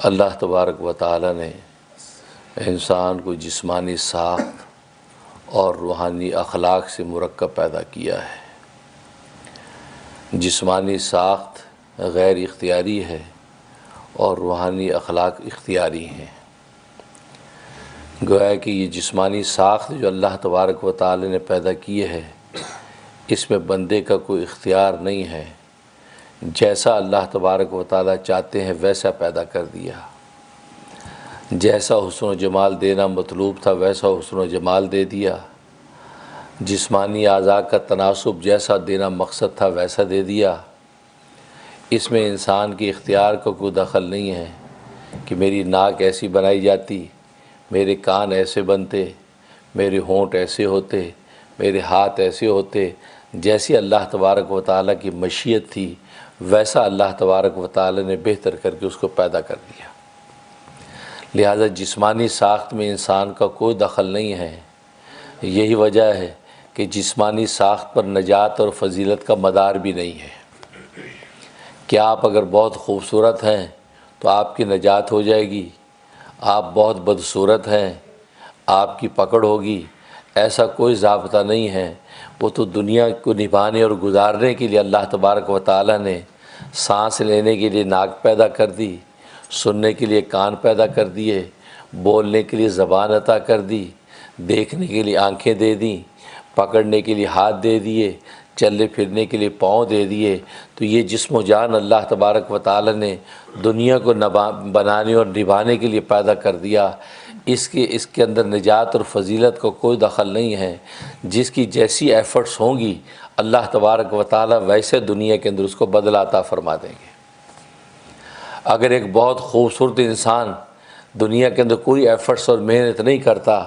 اللہ تبارک و تعالی نے انسان کو جسمانی ساخت اور روحانی اخلاق سے مرکب پیدا کیا ہے۔ جسمانی ساخت غیر اختیاری ہے اور روحانی اخلاق اختیاری ہیں۔ گویا کہ یہ جسمانی ساخت جو اللہ تبارک و تعالی نے پیدا کی ہے، اس میں بندے کا کوئی اختیار نہیں ہے، جیسا اللہ تبارک و تعالی چاہتے ہیں ویسا پیدا کر دیا۔ جیسا حسن و جمال دینا مطلوب تھا ویسا حسن و جمال دے دیا۔ جسمانی اعضاء کا تناسب جیسا دینا مقصد تھا ویسا دے دیا۔ اس میں انسان کے اختیار کا کوئی دخل نہیں ہے کہ میری ناک ایسی بنائی جاتی، میرے کان ایسے بنتے، میرے ہونٹ ایسے ہوتے، میرے ہاتھ ایسے ہوتے۔ جیسی اللہ تبارک و تعالیٰ کی مشیت تھی ویسا اللہ تبارک و تعالیٰ نے بہتر کر کے اس کو پیدا کر دیا۔ لہذا جسمانی ساخت میں انسان کا کوئی دخل نہیں ہے۔ یہی وجہ ہے کہ جسمانی ساخت پر نجات اور فضیلت کا مدار بھی نہیں ہے۔ کیا آپ اگر بہت خوبصورت ہیں تو آپ کی نجات ہو جائے گی؟ آپ بہت بدصورت ہیں آپ کی پکڑ ہوگی؟ ایسا کوئی ضابطہ نہیں ہے۔ وہ تو دنیا کو نبھانے اور گزارنے کے لیے اللہ تبارک و تعالیٰ نے سانس لینے کے لیے ناک پیدا کر دی، سننے کے لیے کان پیدا کر دیے، بولنے کے لیے زبان عطا کر دی، دیکھنے کے لیے آنکھیں دے دیں، پکڑنے کے لیے ہاتھ دے دیے، چلنے پھرنے کے لیے پاؤں دے دیے۔ تو یہ جسم و جان اللہ تبارک و تعالی نے دنیا کو بنانے اور نبھانے کے لیے پیدا کر دیا۔ اس کے اندر نجات اور فضیلت کو کوئی دخل نہیں ہے۔ جس کی جیسی ایفرٹس ہوں گی اللہ تبارک و تعالی ویسے دنیا کے اندر اس کو بدلہ عطا فرما دیں گے۔ اگر ایک بہت خوبصورت انسان دنیا کے اندر کوئی ایفرٹس اور محنت نہیں کرتا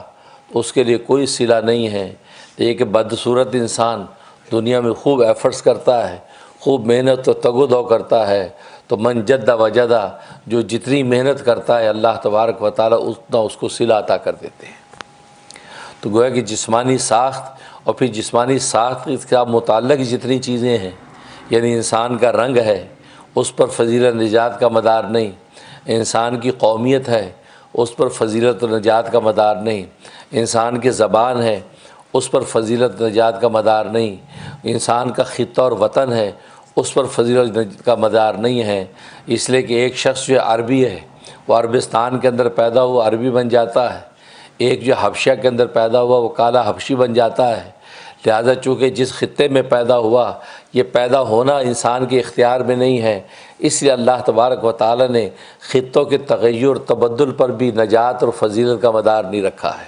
تو اس کے لیے کوئی صلہ نہیں ہے۔ ایک بدصورت انسان دنیا میں خوب ایفرٹس کرتا ہے، خوب محنت و تگ و دو کرتا ہے، تو من جد وجدہ، جو جتنی محنت کرتا ہے اللہ تبارک و تعالی اتنا اس کو صلہ عطا کر دیتے ہیں۔ تو گویا کہ جسمانی ساخت اور پھر جسمانی ساخت کے متعلق جتنی چیزیں ہیں، یعنی انسان کا رنگ ہے اس پر فضیلت نجات کا مدار نہیں، انسان کی قومیت ہے اس پر فضیلت و نجات کا مدار نہیں، انسان کی زبان ہے اس پر فضیلت نجات کا مدار نہیں، انسان کا خطہ اور وطن ہے اس پر فضیلت کا مدار نہیں ہے۔ اس لیے کہ ایک شخص جو عربی ہے وہ عربستان کے اندر پیدا ہوا عربی بن جاتا ہے، ایک جو حبشہ کے اندر پیدا ہوا وہ کالا حبشی بن جاتا ہے۔ لہذا چونکہ جس خطے میں پیدا ہوا یہ پیدا ہونا انسان کے اختیار میں نہیں ہے، اس لیے اللہ تبارک و تعالی نے خطوں کے تغیر تبدل پر بھی نجات اور فضیلت کا مدار نہیں رکھا ہے۔